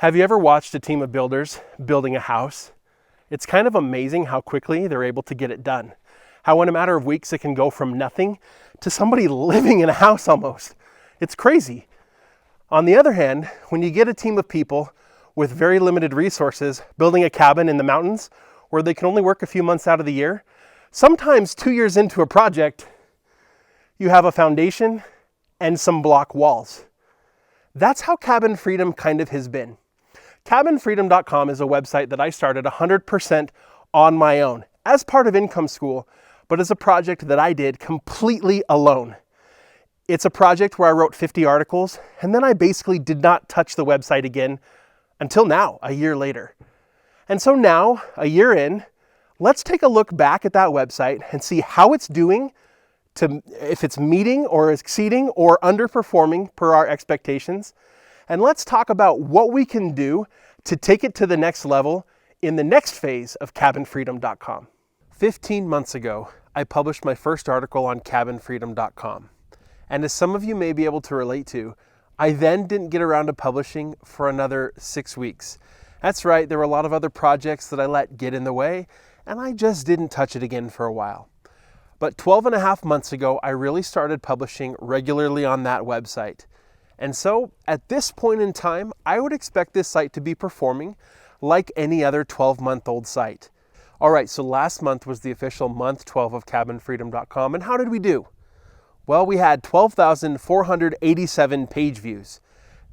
Have you ever watched a team of builders building a house? It's kind of amazing how quickly they're able to get it done. How in a matter of weeks it can go from nothing to somebody living in a house almost. It's crazy. On the other hand, when you get a team of people with very limited resources building a cabin in the mountains where they can only work a few months out of the year, sometimes 2 years into a project, you have a foundation and some block walls. That's how Cabin Freedom kind of has been. CabinFreedom.com is a website that I started 100% on my own as part of Income School, but as a project that I did completely alone. It's a project where I wrote 50 articles, and then I basically did not touch the website again until now, a year later. And so now, a year in, let's take a look back at that website and see how it's doing, if it's meeting or exceeding or underperforming per our expectations. And let's talk about what we can do to take it to the next level in the next phase of CabinFreedom.com. 15 months ago, I published my first article on CabinFreedom.com. And as some of you may be able to relate to, I then didn't get around to publishing for another 6 weeks. That's right, there were a lot of other projects that I let get in the way, and I just didn't touch it again for a while. But 12 and a half months ago, I really started publishing regularly on that website. And so at this point in time, I would expect this site to be performing like any other 12-month-old site. All right, so last month was the official month 12 of CabinFreedom.com, and how did we do? Well, we had 12,487 page views.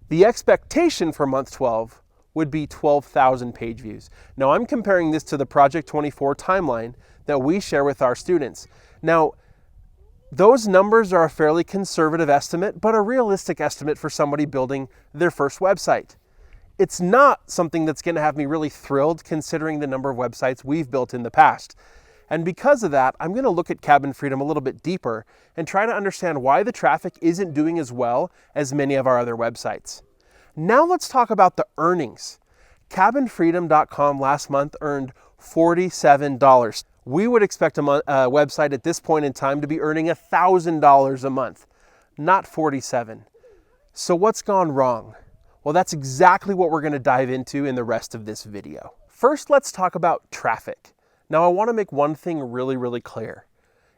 The expectation for month 12 would be 12,000 page views. Now, I'm comparing this to the Project 24 timeline that we share with our students. Now, those numbers are a fairly conservative estimate, but a realistic estimate for somebody building their first website. It's not something that's going to have me really thrilled considering the number of websites we've built in the past. And because of that, I'm going to look at Cabin Freedom a little bit deeper and try to understand why the traffic isn't doing as well as many of our other websites. Now let's talk about the earnings. CabinFreedom.com last month earned $47. We would expect a website at this point in time to be earning $1,000 a month, not $47. So what's gone wrong? Well, that's exactly what we're going to dive into in the rest of this video. First, let's talk about traffic. Now, I want to make one thing really clear.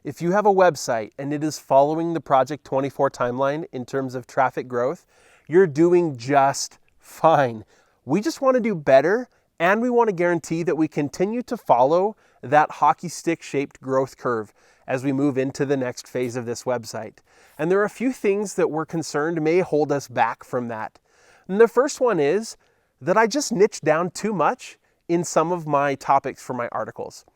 If you have a website and it is following the Project 24 timeline in terms of traffic growth, you're doing just fine. We just want to do better, and we want to guarantee that we continue to follow that hockey stick shaped growth curve as we move into the next phase of this website. And there are a few things that we're concerned may hold us back from that. And the first one is that I just niched down too much in some of my topics for my articles.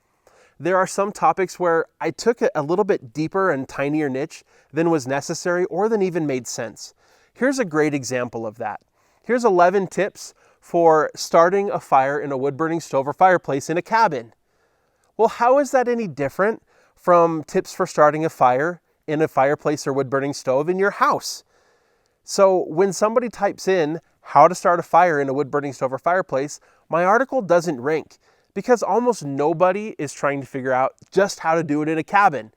There are some topics where I took a little bit deeper and tinier niche than was necessary or than even made sense. Here's a great example of that. Here's 11 tips for starting a fire in a wood-burning stove or fireplace in a cabin. Well, how is that any different from tips for starting a fire in a fireplace or wood-burning stove in your house? So when somebody types in how to start a fire in a wood-burning stove or fireplace, my article doesn't rank because almost nobody is trying to figure out just how to do it in a cabin.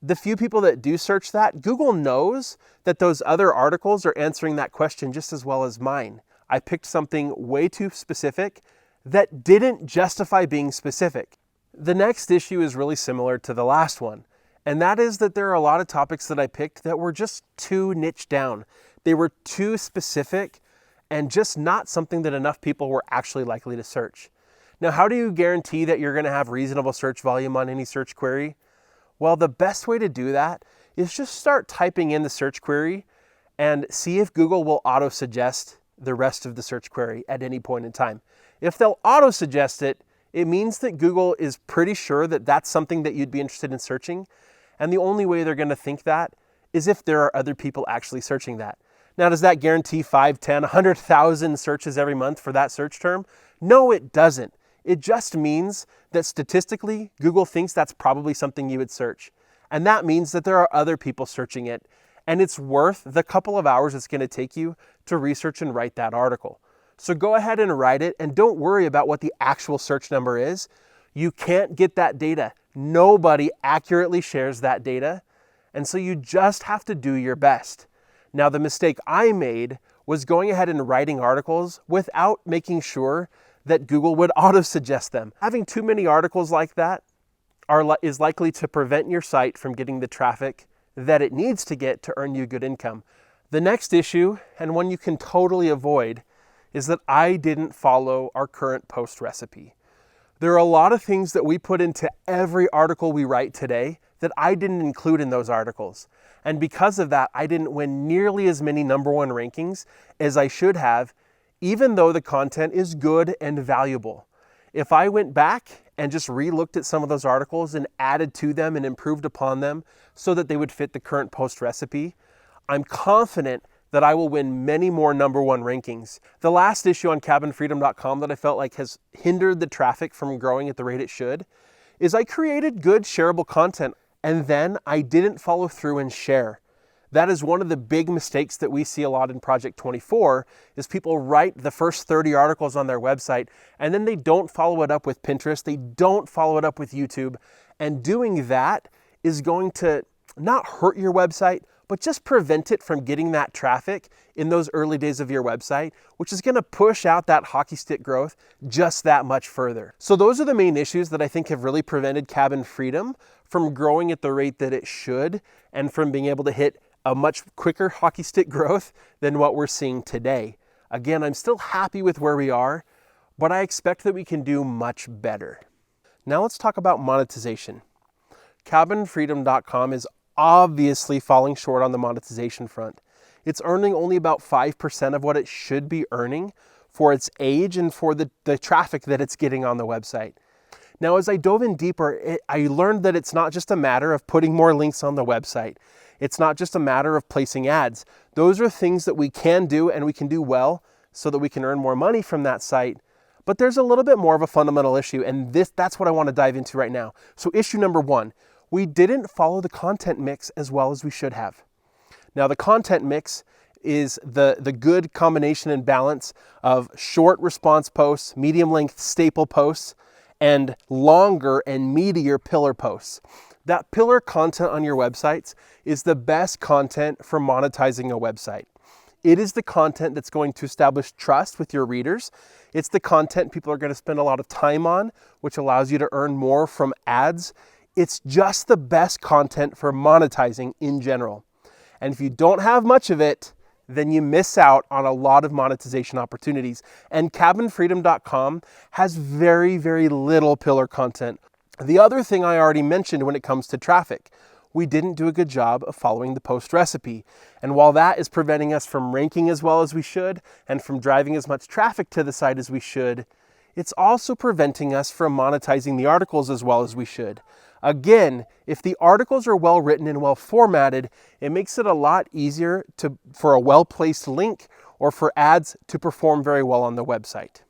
The few people that do search that, Google knows that those other articles are answering that question just as well as mine. I picked something way too specific that didn't justify being specific. The next issue is really similar to the last one, and that is that there are a lot of topics that I picked that were just too niche down. They were too specific and just not something that enough people were actually likely to search. Now, how do you guarantee that you're going to have reasonable search volume on any search query? Well, the best way to do that is just start typing in the search query and see if Google will auto-suggest the rest of the search query at any point in time. If they'll auto-suggest it, it means that Google is pretty sure that that's something that you'd be interested in searching. And the only way they're going to think that is if there are other people actually searching that. Now, does that guarantee 5, 10, 100,000 searches every month for that search term? No, it doesn't. It just means that statistically, Google thinks that's probably something you would search. And that means that there are other people searching it. And it's worth the couple of hours it's going to take you to research and write that article. So go ahead and write it, and don't worry about what the actual search number is. You can't get that data. Nobody accurately shares that data. And so you just have to do your best. Now, the mistake I made was going ahead and writing articles without making sure that Google would auto-suggest them. Having too many articles like that is likely to prevent your site from getting the traffic that it needs to get to earn you good income. The next issue, and one you can totally avoid, is that I didn't follow our current post recipe. There are a lot of things that we put into every article we write today that I didn't include in those articles. And because of that, I didn't win nearly as many #1 rankings as I should have, even though the content is good and valuable. If I went back and just re-looked at some of those articles and added to them and improved upon them so that they would fit the current post recipe, I'm confident that I will win many more #1 rankings. The last issue on cabinfreedom.com that I felt like has hindered the traffic from growing at the rate it should is I created good shareable content and then I didn't follow through and share. That is one of the big mistakes that we see a lot in Project 24 is people write the first 30 articles on their website and then they don't follow it up with Pinterest, they don't follow it up with YouTube, and doing that is going to not hurt your website, but just prevent it from getting that traffic in those early days of your website, which is gonna push out that hockey stick growth just that much further. So those are the main issues that I think have really prevented Cabin Freedom from growing at the rate that it should and from being able to hit a much quicker hockey stick growth than what we're seeing today. Again, I'm still happy with where we are, but I expect that we can do much better. Now let's talk about monetization. Cabinfreedom.com is obviously falling short on the monetization front. It's earning only about 5% of what it should be earning for its age and for the traffic that it's getting on the website. Now, as I dove in deeper, I learned that it's not just a matter of putting more links on the website. It's not just a matter of placing ads. Those are things that we can do and we can do well so that we can earn more money from that site. But there's a little bit more of a fundamental issue, and that's what I want to dive into right now. So issue #1, we didn't follow the content mix as well as we should have. Now, the content mix is the good combination and balance of short response posts, medium length staple posts, and longer and meatier pillar posts. That pillar content on your websites is the best content for monetizing a website. It is the content that's going to establish trust with your readers. It's the content people are going to spend a lot of time on, which allows you to earn more from ads. It's just the best content for monetizing in general. And if you don't have much of it, then you miss out on a lot of monetization opportunities. And cabinfreedom.com has very, very little pillar content. The other thing I already mentioned when it comes to traffic, we didn't do a good job of following the post recipe. And while that is preventing us from ranking as well as we should and from driving as much traffic to the site as we should, it's also preventing us from monetizing the articles as well as we should. Again, if the articles are well written and well formatted, it makes it a lot easier for a well-placed link or for ads to perform very well on the website.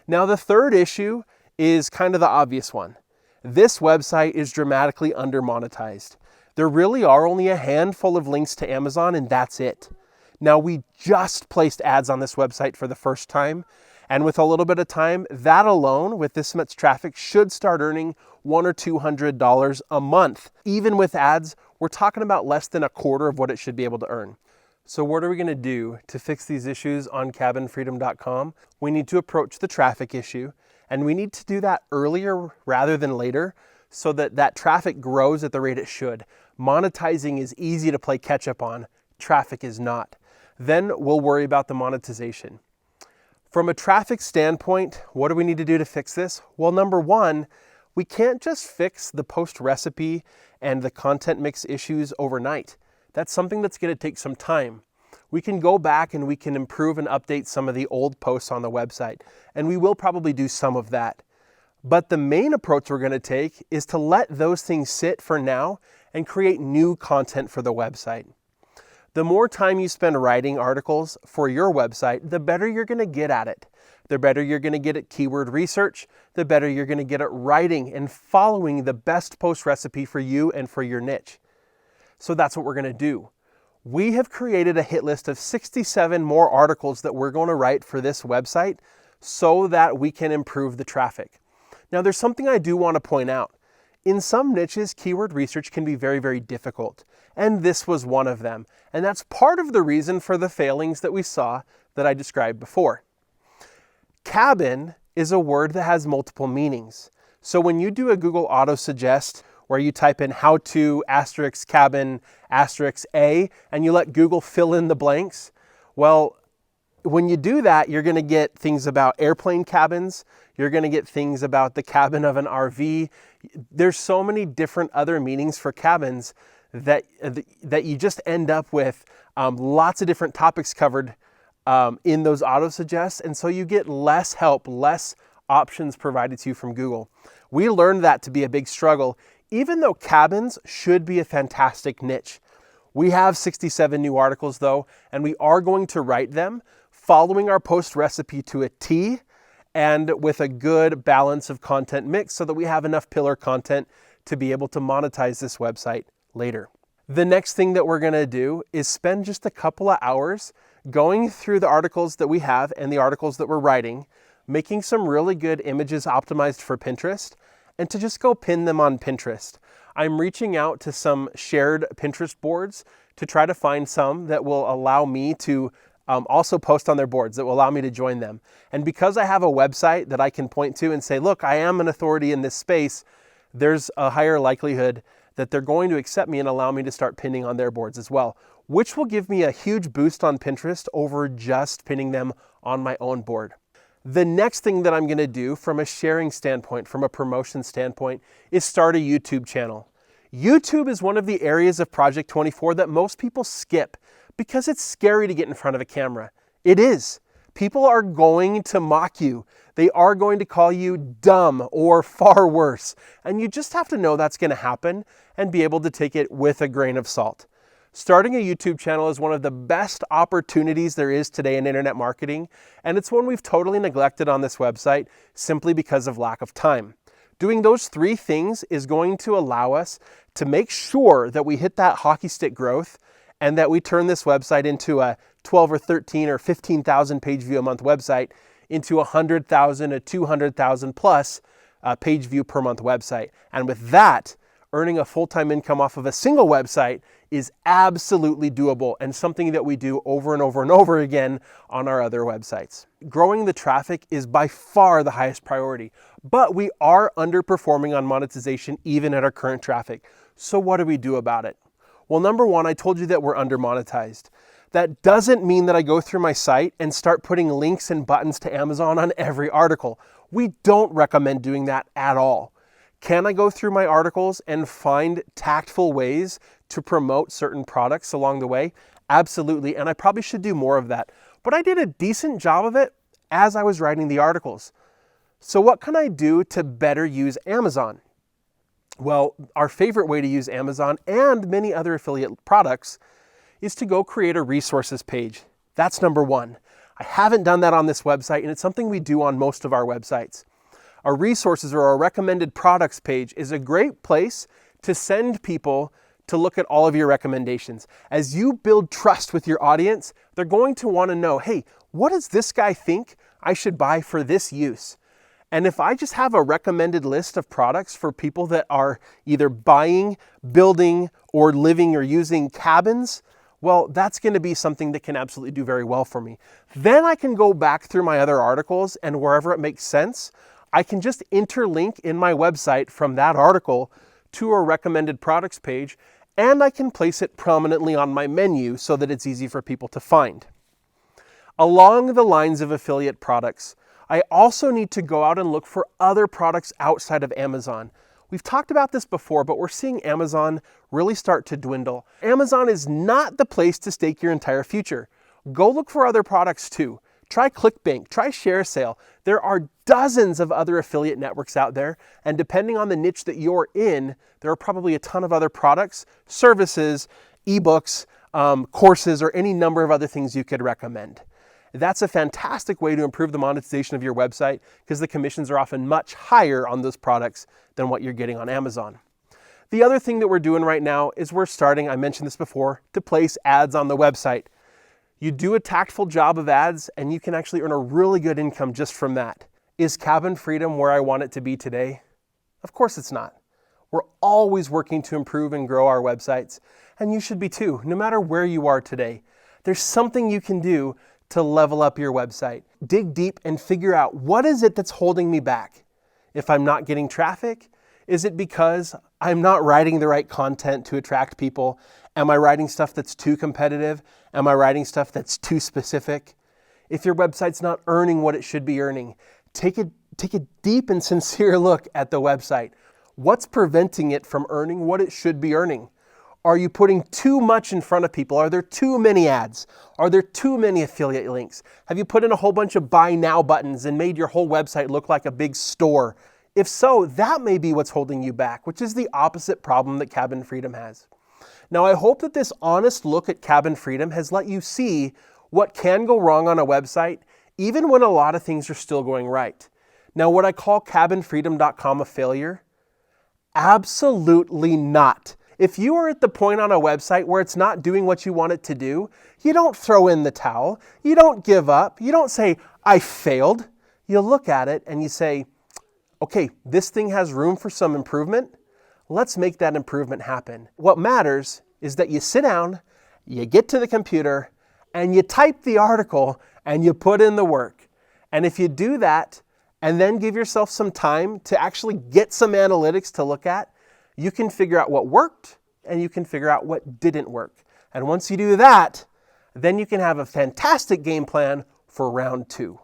Now, the third issue is kind of the obvious one. This website is dramatically under-monetized. There really are only a handful of links to Amazon, and that's it. Now, we just placed ads on this website for the first time, and with a little bit of time, that alone, with this much traffic, should start earning $100 or $200 a month. Even with ads, we're talking about less than a quarter of what it should be able to earn. So what are we gonna do to fix these issues on cabinfreedom.com? We need to approach the traffic issue, and we need to do that earlier rather than later so that that traffic grows at the rate it should. Monetizing is easy to play catch up on, traffic is not. Then we'll worry about the monetization. From a traffic standpoint, what do we need to do to fix this? Well, #1, we can't just fix the post recipe and the content mix issues overnight. That's something that's going to take some time. We can go back and we can improve and update some of the old posts on the website, and we will probably do some of that. But the main approach we're going to take is to let those things sit for now and create new content for the website. The more time you spend writing articles for your website, the better you're going to get at it. The better you're going to get at keyword research, the better you're going to get at writing and following the best post recipe for you and for your niche. So that's what we're going to do. We have created a hit list of 67 more articles that we're going to write for this website so that we can improve the traffic. Now, there's something I do want to point out. In some niches, keyword research can be very, very difficult, and this was one of them. And that's part of the reason for the failings that we saw that I described before. Cabin is a word that has multiple meanings. So when you do a Google auto suggest where you type in how to asterisk cabin asterisk A and you let Google fill in the blanks, well, when you do that, you're going to get things about airplane cabins. You're going to get things about the cabin of an RV. There's so many different other meanings for cabins that you just end up with lots of different topics covered in those auto suggests. And so you get less help, less options provided to you from Google. We learned that to be a big struggle, even though cabins should be a fantastic niche. We have 67 new articles though, and we are going to write them following our post recipe to a T and with a good balance of content mix so that we have enough pillar content to be able to monetize this website later. The next thing that we're gonna do is spend just a couple of hours going through the articles that we have and the articles that we're writing, making some really good images optimized for Pinterest, and to just go pin them on Pinterest. I'm reaching out to some shared Pinterest boards to try to find some that will allow me to also post on their boards, that will allow me to join them. And because I have a website that I can point to and say, look, I am an authority in this space, there's a higher likelihood that they're going to accept me and allow me to start pinning on their boards as well, which will give me a huge boost on Pinterest over just pinning them on my own board. The next thing that I'm going to do from a sharing standpoint, from a promotion standpoint, is start a YouTube channel. YouTube is one of the areas of Project 24 that most people skip because it's scary to get in front of a camera. It is. People are going to mock you. They are going to call you dumb or far worse. And you just have to know that's going to happen and be able to take it with a grain of salt. Starting a YouTube channel is one of the best opportunities there is today in internet marketing, and it's one we've totally neglected on this website simply because of lack of time. Doing those three things is going to allow us to make sure that we hit that hockey stick growth and that we turn this website into a 12 or 13 or 15,000 page view a month website into 100,000 to 200,000 plus page view per month website. And with that, earning a full-time income off of a single website is absolutely doable and something that we do over and over and over again on our other websites. Growing the traffic is by far the highest priority, but we are underperforming on monetization even at our current traffic. So what do we do about it? Well, number one, I told you that we're under monetized. That doesn't mean that I go through my site and start putting links and buttons to Amazon on every article. We don't recommend doing that at all. Can I go through my articles and find tactful ways to promote certain products along the way? Absolutely, and I probably should do more of that. But I did a decent job of it as I was writing the articles. So what can I do to better use Amazon? Well, our favorite way to use Amazon and many other affiliate products is to go create a resources page. That's number one. I haven't done that on this website, and it's something we do on most of our websites. A resources or a recommended products page is a great place to send people to look at all of your recommendations. As you build trust with your audience, they're going to want to know, hey, what does this guy think I should buy for this use? And if I just have a recommended list of products for people that are either buying, building, or living or using cabins, well, that's going to be something that can absolutely do very well for me. Then I can go back through my other articles, and wherever it makes sense, I can just interlink in my website from that article to a recommended products page, and I can place it prominently on my menu so that it's easy for people to find. Along the lines of affiliate products, I also need to go out and look for other products outside of Amazon. We've talked about this before, but we're seeing Amazon really start to dwindle. Amazon is not the place to stake your entire future. Go look for other products too. Try ClickBank, try ShareSale. There are dozens of other affiliate networks out there, and depending on the niche that you're in, there are probably a ton of other products, services, ebooks, courses, or any number of other things you could recommend. That's a fantastic way to improve the monetization of your website because the commissions are often much higher on those products than what you're getting on Amazon. The other thing that we're doing right now is we're starting, I mentioned this before, to place ads on the website. You do a tactful job of ads and you can actually earn a really good income just from that. Is cabin freedom where I want it to be today? Of course it's not. We're always working to improve and grow our websites, and you should be too, no matter where you are today. There's something you can do to level up your website. Dig deep and figure out, what is it that's holding me back? If I'm not getting traffic, is it because I'm not writing the right content to attract people? Am I writing stuff that's too competitive? Am I writing stuff that's too specific? If your website's not earning what it should be earning, take a deep and sincere look at the website. What's preventing it from earning what it should be earning? Are you putting too much in front of people? Are there too many ads? Are there too many affiliate links? Have you put in a whole bunch of buy now buttons and made your whole website look like a big store? If so, that may be what's holding you back, which is the opposite problem that Cabin Freedom has. Now, I hope that this honest look at Cabin Freedom has let you see what can go wrong on a website, even when a lot of things are still going right. Now, would I call cabinfreedom.com a failure? Absolutely not. If you are at the point on a website where it's not doing what you want it to do, you don't throw in the towel. You don't give up. You don't say, I failed. You look at it and you say, okay, this thing has room for some improvement. Let's make that improvement happen. What matters is that you sit down, you get to the computer, and you type the article and you put in the work. And if you do that, and then give yourself some time to actually get some analytics to look at, you can figure out what worked and you can figure out what didn't work. And once you do that, then you can have a fantastic game plan for round 2.